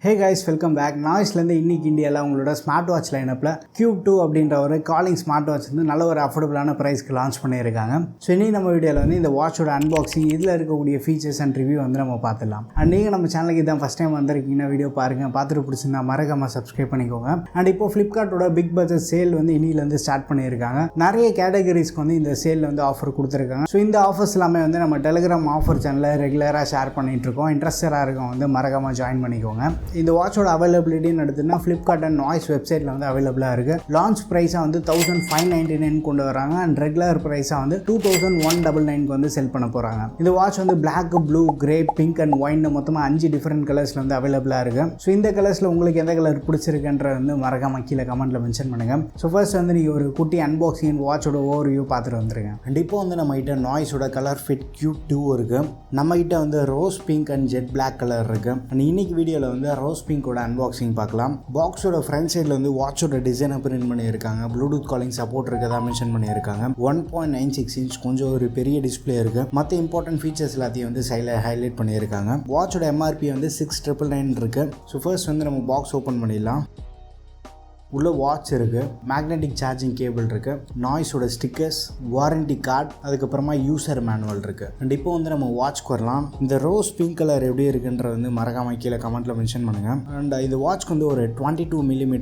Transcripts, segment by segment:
Hey guys, welcome back. நாய்ஸ்லேருந்து இன்னைக்கு இந்தியாவில் உங்களோட ஸ்மார்ட் வாட்ச் லைனப்பில் Qube 2 அப்படின்ற ஒரு காலிங் ஸ்மார்ட் வாட்ச் வந்து நல்ல ஒரு அஃபோர்டபுளான ப்ரைஸ்க்கு லான்ச் பண்ணியிருக்காங்க. ஸோ இன்றைக்கி நம்ம வீடியோவில் வந்து இந்த வாட்சோட அன்பாக்சிங் இதில் இருக்கக்கூடிய ஃபீச்சர்ஸ் அண்ட் ரிவ்யூ வந்து நம்ம பார்த்துடலாம். அண்ட் நீங்கள் நம்ம சேனலுக்கு இதான் ஃபஸ்ட் டைம் வந்திருக்கீங்கன்னா வீடியோ பாருங்கள், பார்த்துட்டு பிடிச்சிருந்தா மறக்காமல் சப்ஸ்கிரைப் பண்ணிக்கோங்க. அண்ட் இப்போ ஃப்ளிப்கார்ட்டோட பிக் பட்ஜெட் சேல் வந்து இன்னிலேருந்து ஸ்டார்ட் பண்ணியிருக்காங்க. நிறைய கேட்டகரிஸ்க்கு வந்து இந்த சேலில் வந்து ஆஃபர் கொடுத்துருக்காங்க. ஸோ இந்த ஆஃபர்ஸ் எல்லாமே வந்து நம்ம டெலிகிராம் ஆஃபர் சேனலில் ரெகுலராக ஷேர் பண்ணிகிட்ருக்கோம். இன்ட்ரெஸ்டடாக இருக்கவங்க வந்து மறக்காமல் ஜாயின் பண்ணிக்கோங்க. இந்த வாட்சோட அவைலபிலிட்டின்னு எடுத்துன்னா ஃப்ளிப்கார்ட் அண்ட் நாய்ஸ் வெப்சைட்டில் வந்து அவைலபிளாக இருக்குது. லான்ச் ப்ரைஸாக வந்து 1599 கொண்டு வராங்க. அண்ட் ரெகுலர் ப்ரைஸாக வந்து 2199 வந்து செல் பண்ண போகிறாங்க. இந்த வாட்ச் வந்து black, blue, grey, pink and ஒயின்னு மொத்தமாக 5 டிஃப்ரெண்ட் கலர்ஸில் வந்து அவைலபிளாக இருக்குது. ஸோ இந்த கலர்ஸில் உங்களுக்கு எந்த கலர் பிடிச்சிருக்குன்ற வந்து மறக்காம கீழே கமெண்ட்டில் மென்ஷன் பண்ணுங்கள். ஸோ ஃபர்ஸ்ட் வந்து நீங்கள் ஒரு குட்டி அன்பாக்சிங் வாட்சோட ஓவர்வியூ பார்த்துட்டு வந்துருங்க. அண்ட் இப்போ வந்து நம்மகிட்ட நாய்ஸோட கலர் ஃபிட் Qube 2 இருக்குது. நம்மகிட்ட வந்து rose pink and jet black colour இருக்குது. அண்ட் இன்னைக்கு வீடியோவில் வந்து ரோஸ் பிங்கோட அன்பாக்சிங் பார்க்கலாம். பாக்ஸோட ஃப்ரண்ட் சைடில் வந்து வாட்சோட டிசைனை பிரிண்ட் பண்ணியிருக்காங்க. ப்ளூடூத் காலிங் சப்போர்ட் இருக்கதா மென்ஷன் பண்ணியிருக்காங்க. 1.96 இன்ச் கொஞ்சம் ஒரு பெரிய டிஸ்பிளே இருக்கு. மற்ற இம்பார்ட்டன்ட் ஃபீச்சர்ஸ் எல்லாத்தையும் வந்து சைடில் ஹைலைட் பண்ணியிருக்காங்க. வாட்சோட MRP வந்து 6999 இருக்கு. ஸோ ஃபர்ஸ்ட் வந்து நம்ம பாக்ஸ் ஓப்பன் பண்ணிடலாம். உள்ள வாட்ச் இருக்குது, மேக்னெட்டிக் சார்ஜிங் கேபிள் இருக்குது, நாய்ஸோட ஸ்டிக்கர்ஸ், வாரண்டி கார்டு, அதுக்கப்புறமா யூசர் மேனுவல் இருக்குது. அண்ட் இப்போ வந்து நம்ம வாட்ச்க்கு வரலாம். இந்த ரோஸ் பிங்க் கலர் எப்படி இருக்குன்றது வந்து மறக்காம கீழே கமெண்ட்டில் மென்ஷன் பண்ணுங்கள். அண்ட் இந்த வாட்ச்க்கு வந்து ஒரு 22 mm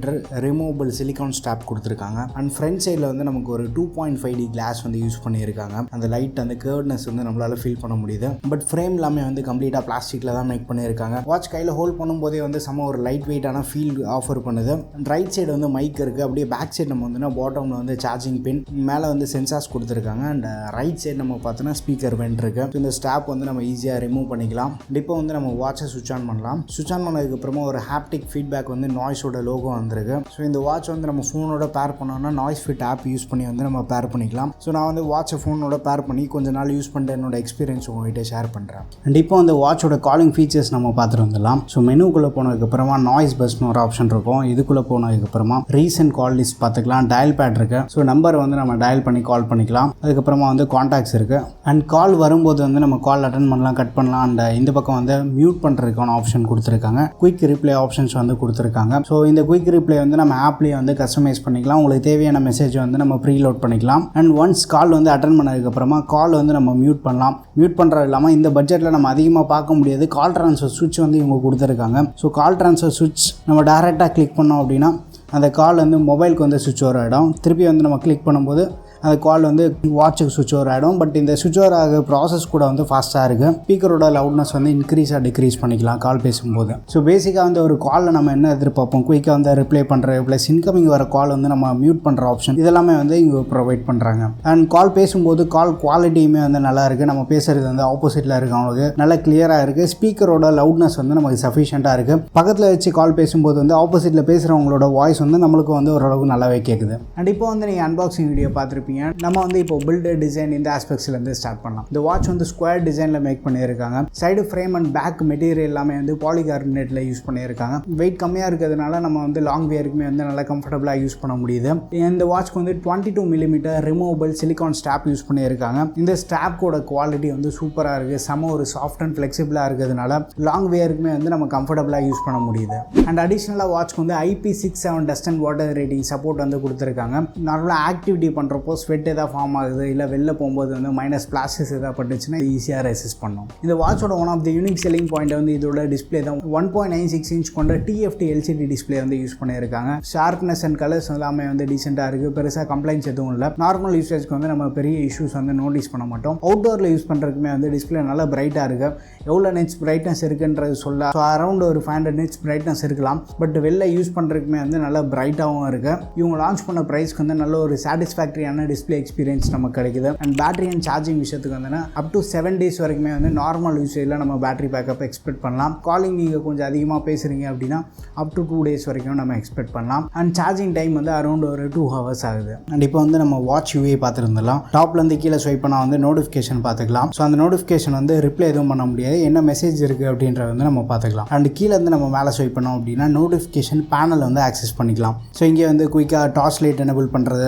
ரிமூவபிள் சிலிகான் ஸ்டாப் கொடுத்துருக்காங்க. அண்ட் ஃப்ரண்ட் சைடில் வந்து நமக்கு ஒரு 2.5D கிளாஸ் வந்து யூஸ் பண்ணியிருக்காங்க. அந்த லைட் அந்த கர்வ்னஸ் வந்து நம்மளால் ஃபீல் பண்ண முடியுது. பட் ஃப்ரேம் எல்லாமே வந்து கம்ப்ளீட்டாக பிளாஸ்டிக்கில் தான் மேக் பண்ணியிருக்காங்க. வாட்ச் கையில் ஹோல்ட் பண்ணும்போதே வந்து செம்ம ஒரு லைட் வெயிட்டான ஃபீல் ஆஃபர் பண்ணுது. அண்ட் ரைட் சைடு வந்து மைக் இருக்குது. அப்படியே பேக் சைடு நம்ம வந்து பாட்டமில் வந்து சார்ஜிங் பின், மேலே வந்து சென்சார்ஸ் கொடுத்துருக்காங்க. அண்ட் ரைட் சைடு நம்ம பார்த்தோன்னா ஸ்பீக்கர் வென்ட் இருக்குது. இந்த ஸ்டாப் வந்து நம்ம ஈஸியாக ரிமூவ் பண்ணிக்கலாம். இப்போ வந்து நம்ம வாட்சை சுவிட்ச் ஆன் பண்ணலாம். சுவிட்ச் ஆன் பண்ணதுக்கப்புறமா ஒரு ஹாப்டிக் ஃபீட்பேக் வந்து நாய்ஸோட லோகோ வந்திருக்கு. ஸோ இந்த வாட்ச் வந்து நம்ம ஃபோனோட பேர் பண்ணோம்னா நாய்ஸ் ஃபிட் ஆப் யூஸ் பண்ணி வந்து நம்ம பேர் பண்ணிக்கலாம். ஸோ நான் வந்து வாட்சை ஃபோனோட பேர் பண்ணி கொஞ்ச நாள் யூஸ் பண்ணிட்டு என்னோட எக்ஸ்பீரியன்ஸ் உங்கள்கிட்ட ஷேர் பண்ணுறேன். அண்ட் இப்போ வந்து வாட்சோட காலிங் ஃபீச்சர்ஸ் நம்ம பார்த்துட்டு வந்துடலாம். ஸோ மெனுக்குள்ளே போனதுக்கப்புறமா நாய்ஸ் பஸ்னு ஒரு ஆப்ஷன் இருக்கும். இதுக்குள்ளே போனதுக்கப்புறமா ரீசன்ட் கால் லிஸ்ட் பார்த்துக்கலாம். டயல் பேட் இருக்கு. ஸோ நம்பர் வந்து நம்ம டயல் பண்ணி கால் பண்ணிக்கலாம். அதுக்கப்புறமா வந்து கான்டாக்ட்ஸ் இருக்கு. அண்ட் கால் வரும்போது வந்து நம்ம கால் அட்டன் பண்ணலாம், கட் பண்ணலாம். அண்ட் இந்த பக்கம் வந்து மியூட் பண்ணுறதுக்கான ஆப்ஷன் கொடுத்துருக்காங்க. குயிக் ரிப்ளை ஆப்ஷன்ஸ் வந்து கொடுத்துருக்காங்க. ஸோ இந்த குயிக் ரிப்ளை வந்து நம்ம ஆப்லேயே வந்து கஸ்டமைஸ் பண்ணிக்கலாம். உங்களுக்கு தேவையான மெசேஜ் வந்து நம்ம ப்ரீலோட் பண்ணிக்கலாம். அண்ட் ஒன்ஸ் கால் வந்து அட்டன் பண்ணதுக்கப்புறமா கால் வந்து நம்ம மியூட் பண்ணலாம். மியூட் பண்ணுறது இல்லாமல் இந்த பட்ஜெட்டில் நம்ம அதிகமாக பார்க்க முடியாது கால் ட்ரான்ஸ்ஃபர் சுவிட்ச் வந்து இவங்க கொடுத்துருக்காங்க. ஸோ கால் ட்ரான்ஸ்ஃபர் சுவிட்ச் நம்ம டேரெக்டாக கிளிக் பண்ணோம் அப்படின்னா அந்த கால் வந்து மொபைலுக்கு வந்து சுவிட்ச் ஓவர் ஆகிடும். திருப்பி வந்து நம்ம கிளிக் பண்ணும்போது அந்த கால் வந்து வாட்சுக்கு சுவிட்ச் ஓவர் ஆகிடும். பட் இந்த சுவிட்ச் ஓவர் ஆக ப்ராசஸ் கூட வந்து ஃபாஸ்ட்டாக இருக்குது. ஸ்பீக்கரோட லவுட்னஸ் வந்து இன்க்ரீஸாக டிக்ரீஸ் பண்ணிக்கலாம் கால் பேசும்போது. ஸோ பேசிக்காக வந்து ஒரு காலில் நம்ம என்ன எதிர்பார்ப்போம், குயிக்காக வந்து ரிப்ளை பண்ணுறது ப்ளஸ் இன்கமிங் வர கால் வந்து நம்ம மியூட் பண்ணுற ஆப்ஷன் இதெல்லாமே வந்து இங்கே ப்ரொவைட் பண்ணுறாங்க. அண்ட் கால் பேசும்போது கால் குவாலிட்டியுமே வந்து நல்லா இருக்குது. நம்ம பேசுகிறது வந்து ஆப்போசிட்டில் இருக்கவங்களுக்கு நல்லா கிளியராக இருக்குது. ஸ்பீக்கரோட லவுட்னஸ் வந்து நமக்கு சஃபிஷியண்ட்டாக இருக்குது. பக்கத்தில் வச்சு கால் பேசும்போது வந்து ஆப்போசிட்டில் பேசுகிறவங்களோட வாய்ஸ் வந்து நம்மளுக்கு வந்து ஓரளவுக்கு நல்லாவே கேட்குது. அண்ட் இப்போ வந்து நீங்கள் அன்பாக்சிங் வீடியோ பார்த்துருப்பீங்க. நம்ம வந்து இப்போ பில்டு டிசைன் இந்த ஆஸ்பெக்ட்ஸ்லேருந்து ஸ்டார்ட் பண்ணலாம். இந்த வாட்ச் வந்து ஸ்கொயர் டிசைனில் மேக் பண்ணியிருக்காங்க. Side frame and back material எல்லாமே வந்து பாலிகார்பனேட்டில் யூஸ் பண்ணியிருக்காங்க. வெயிட் கம்மியாக இருக்கிறதுனால நம்ம வந்து லாங் வியருக்குமே வந்து நல்லா கம்ஃபர்டபுளாக யூஸ் பண்ண முடியுது. இந்த வாட்ச்க்கு வந்து 22 mm removable silicone strap use பண்ணியிருக்காங்க. இந்த ஸ்டாப்போட குவாலிட்டி வந்து சூப்பராக இருக்குது. செம ஒரு சாஃப்ட் அண்ட் ஃப்ளெக்சிபிளாக இருக்கிறதுனால லாங் வியருக்குமே வந்து நம்ம கம்ஃபர்டபுளாக யூஸ் பண்ண முடியுது. அண்ட் அடிஷ்னலாக வாட்ச்க்கு வந்து IP67 dust and water rating support வந்து கொடுத்துருக்காங்க. நார்மலாக ஆக்டிவிட்டி பண்ணுறப்போ ஸ்வெட் எதாவது ஃபார்ம் ஆகுது, இல்லை வெளில போகும்போது வந்து மைனஸ் பிளாஸ்டிக்ஸ் எதாவது பட்டுச்சுன்னா ஈஸியாக ரெசிஸ்ட் பண்ணும். இந்த வாட்சோட one of the unique selling point வந்து இதோட டிஸ்பிளே தான். 1.96 இன்ச் கொண்ட TFT LCD டிஸ்பிளே வந்து யூஸ் பண்ணியிருக்காங்க. ஷார்ப்னஸ் அண்ட் கலர்ஸ் எல்லாமே வந்து டீசெண்டாக இருக்குது. பெருசாக கம்ப்ளைண்ட்ஸ் எதுவும் இல்லை. நார்மல் யூசேஜ்க்கு வந்து நம்ம பெரிய இஷ்யூஸ் வந்து நோட்டீஸ் பண்ண மாட்டோம். அவுட்டோரில் யூஸ் பண்ணுறதுக்குமே வந்து டிஸ்பிளே நல்லா பிரைட்டாக இருக்குது. எவ்வளோ நிட்ஸ் பிரைட்னஸ் இருக்குன்றது சொல்ல ஸோ அரௌண்ட் ஒரு 500 நிட்ஸ் பிரைட்னஸ் இருக்கலாம். பட் வெளில யூஸ் பண்ணுறதுக்குமே வந்து நல்லா பிரைட்டாகவும் இருக்குது. இவங்க லான்ச் பண்ண ப்ரைஸ்க்கு வந்து நல்ல ஒரு சாட்டிஸ்ஃபேக்டரியான டிஸ்பிளே எக்ஸ்பீரியன்ஸ் நமக்கு கிடைக்குது. அண்ட் பேட்டரி அண்ட் சார்ஜிங் விஷயத்துக்கு வந்து அப் டு 7 days வரைக்குமே வந்து நார்மல் யூசேஜில் நம்ம பேட்டரி பேக்கப் எக்ஸ்பெக்ட் பண்ணலாம். காலிங் நீங்கள் கொஞ்சம் அதிகமாக பேசுகிறீங்க அப்படின்னா அப் டு 2 days வரைக்கும் நம்ம எக்ஸ்பெக்ட் பண்ணலாம். அண்ட் சார்ஜிங் டைம் வந்து அரௌண்ட் ஒரு 2 hours ஆகுது. அண்ட் இப்போ வந்து நம்ம வாட்ச் யூஏ பார்த்துருந்துடலாம். டாப்லேருந்து கீழே ஸ்வைப் பண்ணால் வந்து நோட்டிஃபிகேஷன் பார்த்துக்கலாம். ஸோ அந்த நோட்டிஃபிகேஷன் வந்து ரிப்ளை எதுவும் பண்ண முடியாது. என்ன மெசேஜ் இருக்குது அப்படின்றத வந்து நம்ம பார்த்துக்கலாம். அண்ட் கீழே வந்து நம்ம மேலே ஸ்வைப் பண்ணோம் அப்படின்னா நோட்டிஃபிகேஷன் பேனல் வந்து ஆக்சஸ் பண்ணிக்கலாம். ஸோ இங்கே வந்து குயிக்காக டார்ச் லைட் எனேபிள் பண்ணுறது,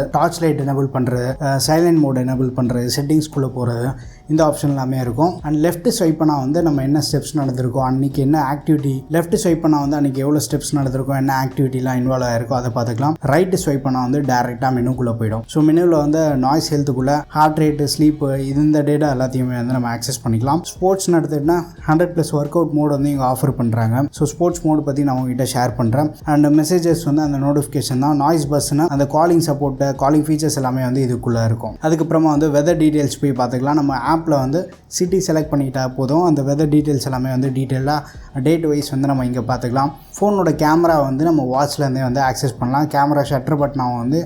சைலண்ட் மோட் எனேபிள் பண்ணுறது, செட்டிங்ஸ்குள்ளே போகிறது, இந்த ஆப்ஷன் எல்லாமே இருக்கும். அண்ட் லெஃப்ட் ஸ்வைப் பண்ணால் வந்து நம்ம என்ன ஸ்டெப்ஸ் நடந்திருக்கோம், அன்றைக்கி என்ன ஆக்டிவிட்டி, லெஃப்ட் ஸ்வைப் பண்ணால் வந்து அன்றைக்கி எவ்வளோ ஸ்டெப்ஸ் நடந்திருக்கும், என்ன ஆக்டிவிட்டிலாம் இன்வால்வ் ஆகிருக்கோ அதை பார்த்துக்கலாம். ரைட்டு ஸ்வைப் பண்ணால் வந்து டேரெக்டாக மெனுக்குள்ளே போயிடும். ஸோ மெனுவில் வந்து நாய்ஸ் ஹெல்த்துக்குள்ளே ஹார்ட் ரேட்டு, ஸ்லீப்பு, இந்த டேட்டா எல்லாத்தையுமே வந்து நம்ம ஆக்சஸ் பண்ணிக்கலாம். ஸ்போர்ட்ஸ்னு எடுத்துகிட்டா 100+ ஒர்க் அவுட் மோட் வந்து இங்கே ஆஃபர் பண்ணுறாங்க. ஸோ ஸ்போர்ட்ஸ் மோட் பற்றி நான் உங்ககிட்ட ஷேர் பண்ணுறேன். அண்ட் மெசேஜஸ் வந்து அந்த நோட்டிஃபிகேஷன் தான். நாய்ஸ் பஸ்ஸுன்னு அந்த காலிங் சப்போர்ட்டு, காலிங் ஃபீச்சர்ஸ் எல்லாமே வந்து இதுக்குள்ளே இருக்கும். அதுக்கப்புறமா வந்து வெதர் டீட்டெயில்ஸ் போய் பார்த்துக்கலாம். நம்ம ஆப்பில் வந்து சிட்டி செலக்ட் பண்ணிட்டா போதும், அந்த வெதர் டீட்டெயில்ஸ் எல்லாமே வந்து டீட்டெயிலாக டேட் வைஸ் வந்து நம்ம இங்கே பார்த்துக்கலாம். ஃபோனோட கேமரா வந்து நம்ம வாட்ச்லேருந்தே வந்து ஆக்சஸ் பண்ணலாம். கேமரா ஷட்டர் பட்டனாக வந்து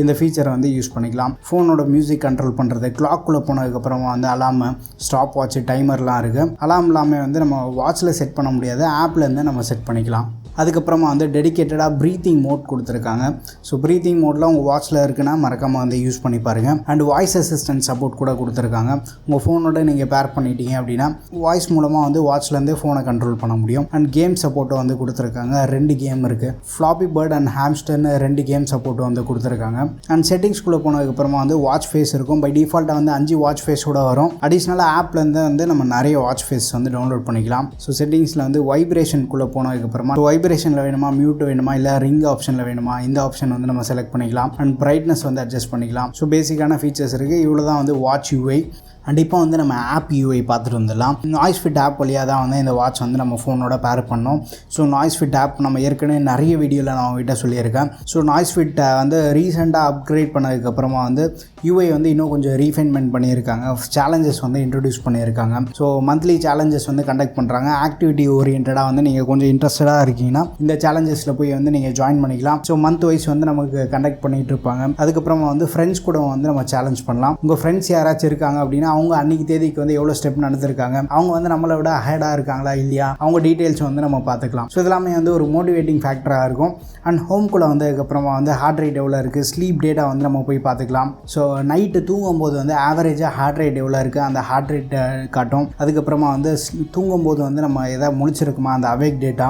இந்த ஃபீச்சரை வந்து யூஸ் பண்ணிக்கலாம். ஃபோனோட மியூசிக் கண்ட்ரோல் பண்ணுறது, கிளாக்குள்ளே போனதுக்கப்புறமா வந்து அலாம், ஸ்டாப் வாட்ச், டைமர்லாம் இருக்குது. அலாம் எல்லாமே வந்து நம்ம வாட்சில் செட் பண்ண முடியாது, ஆப்லேருந்து நம்ம செட் பண்ணிக்கலாம். அதுக்கப்புறமா வந்து டெடிக்கேட்டடாக ப்ரீத்திங் மோட் கொடுத்துருக்காங்க. ஸோ ப்ரீத்திங் மோடில் உங்கள் வாட்சில் இருக்குன்னா மறக்காமல் வந்து யூஸ் பண்ணி பாருங்கள். அண்ட் வாய்ஸ் அசிஸ்டன்ட் சப்போர்ட் கூட கொடுத்துருக்காங்க. உங்கள் ஃபோனோட நீங்கள் பேர் பண்ணிட்டீங்க அப்படின்னா வாய்ஸ் மூலமாக வந்து வாட்ச்லேருந்தே ஃபோனை கண்ட்ரோல் பண்ண முடியும். அண்ட் கேம் சப்போர்ட்டும் வந்து கொடுத்துருக்காங்க. 2 கேம் இருக்குது. ஃப்ளாப்பி பேர்ட் அண்ட் ஹாம்ஸ்டர்னு 2 கேம் சப்போர்ட்டும் வந்து கொடுத்துருக்காங்க. அண்ட் செட்டிங்ஸ்குள்ளே போனதுக்கப்புறமா வந்து வாட்ச் ஃபேஸ் இருக்கும். பை டிஃபால்ட்டாக வந்து 5 வாட்ச் ஃபேஸோட வரும். அடிஷ்னலாக ஆப்லேருந்து வந்து நம்ம நிறைய வாட்ச் ஃபேஸ் வந்து டவுன்லோட் பண்ணிக்கலாம். ஸோ செட்டிங்ஸில் வந்து வைப்ரேஷனுக்குள்ளே போனதுக்கப்புறமா வைப்ரேஷனில் வேணுமா, மியூட் வேணுமா, இல்லை ரிங் ஆப்ஷனில் வேணுமா, இந்த ஆப்ஷன் வந்து நம்ம செலக்ட் பண்ணிக்கலாம். அண்ட் பிரைட்னஸ் வந்து அட்ஜஸ்ட் பண்ணிக்கலாம். ஸோ பேசிக்கான ஃபீச்சர்ஸ் இருக்குது. இவ்வளோ தான் வந்து வாட்ச் யூஐ. அண்ட் இப்போ வந்து நம்ம ஆப் யூஐ பார்த்துட்டு வந்துடலாம். நாய்ஸ் ஃபிட் ஆப் வழியாக தான் வந்து இந்த வாட்ச் வந்து நம்ம ஃபோனோட பேர் பண்ணோம். ஸோ நாய்ஸ் ஃபிட் ஆப் நம்ம ஏற்கனவே நிறைய வீடியோவில் நான் அவங்ககிட்ட சொல்லியிருக்கேன். ஸோ நாய்ஸ் ஃபிட் வந்து ரீசெண்டாக அப்கிரேட் பண்ணதுக்கப்புறமா வந்து யூஐ வந்து இன்னும் கொஞ்சம் ரீஃபைன்மெண்ட் பண்ணியிருக்காங்க. சேலஞ்சஸ் வந்து இன்ட்ரடியூஸ் பண்ணியிருக்காங்க. ஸோ மந்த்லி சேலஞ்சஸ் வந்து கண்டக்ட் பண்ணுறாங்க. ஆக்டிவிட்டி ஓரியன்டாக வந்து நீங்கள் கொஞ்சம் இன்ட்ரெஸ்டடாக இருக்கீங்கன்னா இந்த சேலஞ்சஸில் போய் வந்து நீங்கள் ஜாயின் பண்ணிக்கலாம். ஸோ மந்த் வைஸ் வந்து நமக்கு கண்டக்ட் பண்ணிகிட்டு இருப்பாங்க. அதுக்கப்புறமா வந்து ஃப்ரெண்ட்ஸ் கூட வந்து நம்ம சேலஞ்ச் பண்ணலாம். உங்கள் ஃப்ரெண்ட்ஸ் யாராச்சும் இருக்காங்க அப்படின்னா அவங்க அன்றைக்கி தேதிக்கு வந்து எவ்வளோ ஸ்டெப் நடந்திருக்காங்க, அவங்க வந்து நம்மளை விட ஹெடாக இருக்காங்களா இல்லையா, அவங்க டீட்டெயில்ஸ் வந்து நம்ம பார்த்துக்கலாம். ஸோ இதெல்லாமே வந்து ஒரு மோட்டிவேட்டிங் ஃபேக்டராக இருக்கும். அண்ட் ஹோம்குள்ளே வந்ததுக்கப்புறமா வந்து ஹார்ட் ரேட் எவ்வளோ இருக்குது, ஸ்லீப் டேட்டா வந்து நம்ம போய் பார்த்துக்கலாம். ஸோ நைட்டு தூங்கும்போது வந்து ஆவரேஜாக ஹார்ட் ரேட் எவ்வளோ இருக்குது அந்த ஹார்ட் ரேட் காட்டும். அதுக்கப்புறமா வந்து தூங்கும்போது வந்து நம்ம எதாவது முழிச்சிருக்குமா அந்த அவேக் டேட்டா,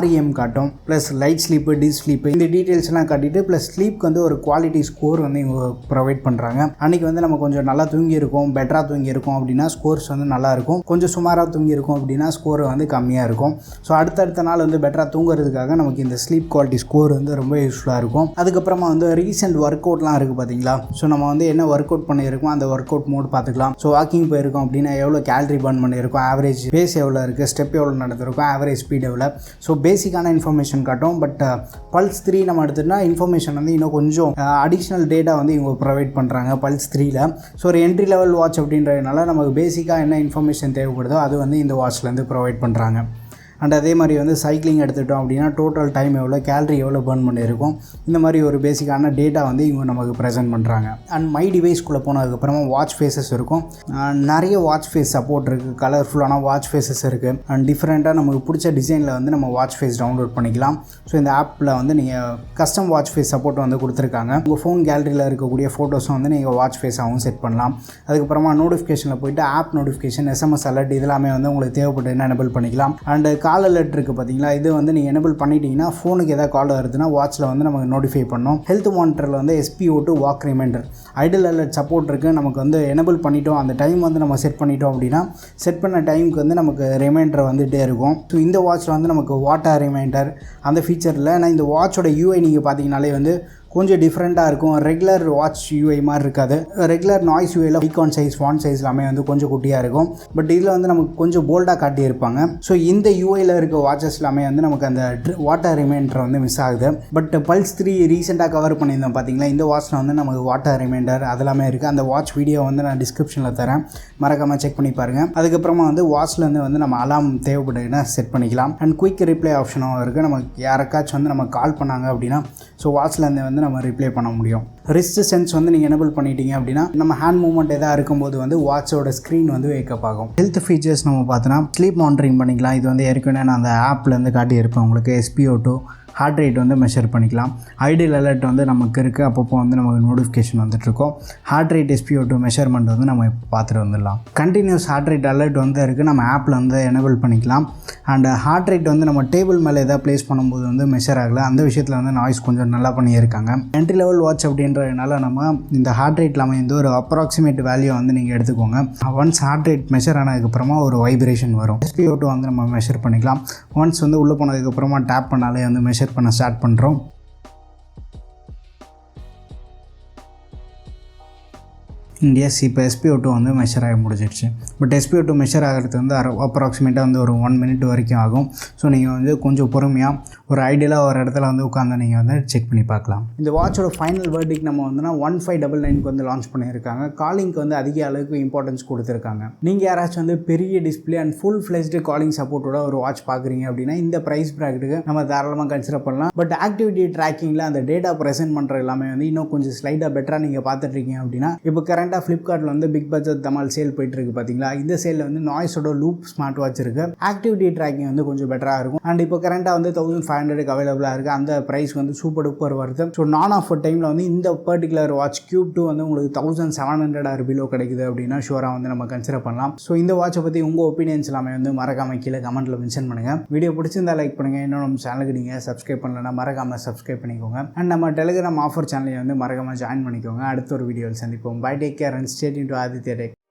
REM காட்டும். Plus light sleep, deep sleep, இந்த டீட்டெயில்ஸ்லாம் காட்டிட்டு ப்ளஸ் ஸ்லீப்க்கு வந்து ஒரு குவாலிட்டி ஸ்கோர் வந்து இவங்க ப்ரொவைட் பண்ணுறாங்க. அன்றைக்கி வந்து நம்ம கொஞ்சம் நல்லா தூங்கியிருக்கோம், பெட்டராக தூங்கியிருக்கோம் அப்படின்னா ஸ்கோர்ஸ் வந்து நல்லாயிருக்கும். கொஞ்சம் சுமாராக தூங்கியிருக்கோம் அப்படின்னா ஸ்கோர் வந்து கம்மியாக இருக்கும். ஸோ அடுத்தடுத்த நாள் வந்து பெட்டராக தூங்குறதுக்காக நமக்கு இந்த ஸ்லீப் குவாலிட்டி ஸ்கோர் வந்து ரொம்ப யூஸ்ஃபுல்லாக இருக்கும். அதுக்கப்புறமா வந்து ரீசெண்ட் ஒர்க் அவுட்லாம் இருக்குது பார்த்தீங்களா. ஸோ நம்ம வந்து என்ன ஒர்க் அவுட் பண்ணியிருக்கோம் அந்த ஒர்க் அவுட் மோட் பார்த்துக்கலாம். ஸோ வாக்கிங் போயிருக்கோம் அப்படின்னா எவ்வளோ கேலரி பர்ன் பண்ணியிருக்கோம், ஆவரேஜ் பேஸ் எவ்வளோ இருக்குது, ஸ்டெப் எவ்வளோ நடந்திருக்கும், ஆவரேஜ் ஸ்பீட் எவ்வளோ. ஸோ பேசிக்கான இன்ஃபர்மேஷன் காட்டும். பட் பல்ஸ் 3 நம்ம எடுத்துகிட்டா இன்ஃபர்மேஷன் வந்து இன்னும் கொஞ்சம் அடிஷ்னல் டேட்டா வந்து இவங்க ப்ரொவைட் பண்ணுறாங்க பல்ஸ் 3ல. ஸோ ஒரு என்ட்ரி லெவல் வாட்ச் அப்படின்றதுனால நமக்கு பேசிக்காக என்ன இன்ஃபர்மேஷன் தேவைப்படுதோ அது வந்து இந்த வாட்ச்லேருந்து ப்ரொவைட் பண்ணுறாங்க. அண்ட் அதே மாதிரி வந்து சைக்கிளிங் எடுத்துட்டோம் அப்படின்னா டோட்டல் டைம் எவ்வளோ, கேலரி எவ்வளோ பர்ன் பண்ணியிருக்கும், இந்த மாதிரி ஒரு பேசிக்கான டேட்டா வந்து இவங்க நமக்கு ப்ரெசென்ட் பண்ணுறாங்க. அண்ட் மை டிவைஸ்க்குள்ளே போனதுக்கப்புறமா வாட்ச் ஃபேஸஸ் இருக்கும். நிறைய வாட்ச் ஃபேஸ் சப்போர்ட் இருக்குது. கலர்ஃபுல்லான வாட்ச் ஃபேஸஸ் இருக்குது. அண்ட் டிஃப்ரெண்ட்டாக நமக்கு பிடிச்ச டிசைனில் வந்து நம்ம வாட்ச் ஃபேஸ் டவுன்லோட் பண்ணிக்கலாம். ஸோ இந்த ஆப்பில் வந்து நீங்கள் கஸ்டம் வாட்ச் ஃபேஸ் சப்போர்ட் வந்து கொடுத்துருக்காங்க. உங்கள் ஃபோன் கேலரியில் இருக்கக்கூடிய ஃபோட்டோஸும் வந்து நீங்கள் வாட்ச் ஃபேஸாகவும் செட் பண்ணலாம். அதுக்கப்புறமா நோட்டிஃபிகேஷனில் போய்ட்டு ஆப் நோட்டிஃபிகேஷன், SMS அலர்ட் இதெல்லாமே வந்து உங்களுக்கு தேவைப்பட்டு எனேபிள் பண்ணிக்கலாம். அண்ட் கால் அலர்ட் இருக்குது பார்த்தீங்களா, இது வந்து நீங்கள் எனேபிள் பண்ணிட்டீங்கன்னா ஃபோனுக்கு எதாவது கால் வருதுன்னா வாட்சில் வந்து நமக்கு நோட்டிஃபை பண்ணோம். ஹெல்த் மானிட்டரில் வந்து SPO2 walk reminder, idle alert support இருக்குது. நமக்கு வந்து எனேபிள் பண்ணிட்டோம், அந்த டைம் வந்து நம்ம செட் பண்ணிட்டோம் அப்படின்னா செட் பண்ண டைமுக்கு வந்து நமக்கு ரிமைண்டர் வந்துகிட்டே இருக்கும். ஸோ இந்த வாட்சில் வந்து நமக்கு வாட்டர் ரிமைண்டர் அந்த ஃபீச்சரில். ஆனால் இந்த வாட்சோட UI நீங்கள் பார்த்தீங்கனாலே வந்து கொஞ்சம் டிஃப்ரெண்ட்டாக இருக்கும். ரெகுலர் வாட்ச் யூஐ மாதிரி இருக்காது. ரெகுலர் நாய்ஸ் யூஐயில் ஐகான் சைஸ், ஃபாண்ட் சைஸ் எல்லாமே வந்து கொஞ்சம் குட்டியாக இருக்கும். பட் இதில் வந்து நமக்கு கொஞ்சம் போல்டாக காட்டியிருப்பாங்க. ஸோ இந்த யூஐயில் இருக்க வாட்சஸ் எல்லாமே வந்து நமக்கு அந்த வாட்டர் ரிமைண்டர் வந்து மிஸ் ஆகுது. பட் பல்ஸ் 3 ரீசெண்டாக கவர் பண்ணியிருந்தோம் பார்த்தீங்களா, இந்த வாட்சில் வந்து நமக்கு வாட்டர் ரிமைண்டர் அதெல்லாமே இருக்குது. அந்த வாட்ச் வீடியோ வந்து நான் டிஸ்கிரிப்ஷனில் தரேன், மறக்காமல் செக் பண்ணி பாருங்கள். அதுக்கப்புறமா வந்து வாட்ச்லேருந்து வந்து நம்ம அலாம் தேவைப்படுதுன்னா செட் பண்ணிக்கலாம். அண்ட் குயிக் ரிப்ளை ஆப்ஷனும் இருக்குது. நமக்கு யாருக்காச்சும் வந்து நம்ம கால் பண்ணாங்க அப்படின்னா ஸோ வாட்ச்லேருந்து வந்து நம்ம ரிப்ளை பண்ண முடியும். ரிஸ்ட் சென்ஸ் வந்து நீங்கள் எனேபிள் பண்ணிட்டீங்க அப்படின்னா நம்ம ஹேண்ட் மூவ்மெண்ட் எதாவது இருக்கும்போது வந்து வாட்சோட ஸ்க்ரீன் வந்து வேக்கப் ஆகும். ஹெல்த் ஃபீச்சர்ஸ் நம்ம பார்த்தோன்னா ஸ்லீப் மானிட்டரிங் பண்ணிக்கலாம். இது வந்து ஏற்கனவே நான் அந்த ஆப்லேருந்து காட்டியிருப்பேன் உங்களுக்கு. SPO2 ஹார்ட் ரேட் வந்து மெஷர் பண்ணிக்கலாம். ஐடியல் அலர்ட் வந்து நமக்கு இருக்குது, அப்பப்போ வந்து நமக்கு நோட்டிஃபிகேஷன் வந்துட்டுருக்கோம். ஹார்ட் ரேட் SpO2 மெஷர்மெண்ட் வந்து நம்ம இப்போ பார்த்துட்டு வந்துடலாம். கண்டினியூஸ் ஹார்ட் ரேட் அலர்ட் வந்து இருக்குது, நம்ம ஆப்பில் வந்து எனேபிள் பண்ணிக்கலாம். அண்ட் ஹார்ட் ரேட் வந்து நம்ம டேபிள் மேலே எதாவது ப்ளேஸ் பண்ணும்போது வந்து மெஷர் ஆகலை, அந்த விஷயத்தில் வந்து நாய்ஸ் கொஞ்சம் நல்லா பண்ணியிருக்காங்க. என்ட்ரி லெவல் வாட்ச் அப்படின்றதுனால நம்ம இந்த ஹார்ட் ரேட்டில் அமைந்து ஒரு அப்ராக்சிமேட் வேல்யூ வந்து நீங்கள் எடுத்துக்கோங்க. ஒன்ஸ் ஹார்ட் ரேட் மெஷர் ஆனதுக்கப்புறமா ஒரு வைப்ரேஷன் வரும். SpO2 வந்து நம்ம மெஷர் பண்ணிக்கலாம். ஒன்ஸ் வந்து உள்ளே போனதுக்கப்புறமா டேப் பண்ணாலே வந்து மெஷர் பண்ண ஸ்டார்ட் பண்ணுறோம். எஸ், இப்போ SpO2 வந்து மெஷர் ஆகி முடிஞ்சிடுச்சு. பட் SpO2 மெஷர் ஆகிறது வந்து அப்ராக்சிமேட்டாக வந்து ஒரு 1 மினிட் வரைக்கும் ஆகும். ஸோ நீங்கள் வந்து கொஞ்சம் பொறுமையாக ஒரு ஐடியலாக ஒரு இடத்துல வந்து உட்காந்து நீங்கள் வந்து செக் பண்ணி பார்க்கலாம். இந்த வாட்சோட ஃபைனல் வேர்டிக் நம்ம வந்துன்னா 1599 வந்து லான்ச் பண்ணியிருக்காங்க. காலிங்க்கு வந்து அதிக அளவுக்கு இம்பார்ட்டன்ஸ் கொடுத்துருக்காங்க. நீங்கள் யாராச்சும் வந்து பெரிய display and full fledged calling சப்போர்ட்டோட ஒரு வாட்ச் பார்க்குறீங்க அப்படின்னா இந்த ப்ரைஸ் ப்ராக்கெட்டுக்கு நம்ம தாராளமாக கன்சிடர் பண்ணலாம். பட் ஆக்டிவிட்டி ட்ராக்கிங்கில் அந்த டேட்டா ப்ரெசென்ட் பண்ணுற எல்லாமே வந்து இன்னும் கொஞ்சம் ஸ்லைடாக பெட்டராக நீங்கள் பார்த்துட்ருக்கீங்க அப்படின்னா இப்போ கரண்ட் ஃப்ளிப்கார்ட்டில் வந்து பிக் பட்ஜெட் தமால் சேல் போயிட்டு இருக்கு பார்த்தீங்களா. இந்த சேலில் வந்து நாய்ஸோட லூப் ஸ்மார்ட் வாட்ச் இருக்குது. ஆக்டிவிட்டி ட்ராக்கிங் வந்து கொஞ்சம் பெட்டராக இருக்கும். அண்ட் இப்போ கரண்டாக வந்து 1500 அவைலபிளாக இருக்குது. அந்த ப்ரைஸ் வந்து சூப்பர் டூப்பர் வருது. ஸோ நான் ஆஃப் டைமில் வந்து இந்த பர்டிகுலர் வாட்ச் Qube 2 வந்து உங்களுக்கு 1700 பிலோ கிடைக்குது அப்படின்னா ஷூராக வந்து நம்ம கன்சிடர் பண்ணலாம். ஸோ இந்த வாட்சை பற்றி உங்கள் ஒப்பீனியன்ஸ் எல்லாமே வந்து மறக்காம கீழே கமெண்ட்டில் மென்ஷன் பண்ணுங்கள். வீடியோ பிடிச்சிருந்தா லைக் பண்ணுங்கள். இன்னும் நம்ம சேனலுக்கு நீங்கள் சப்ஸ்கிரைப் பண்ணலன்னா மறக்காமல் சப்ஸ்கிரைப் பண்ணிக்கோங்க. அண்ட் நம்ம டெலிகிராம் ஆஃபர் சேனலை வந்து மறக்காமல் ஜாயின் பண்ணிக்கோங்க. அடுத்த ஒரு வீடியோவில் சந்திப்போம். Bye, take care and stay tuned to Aditya Tech.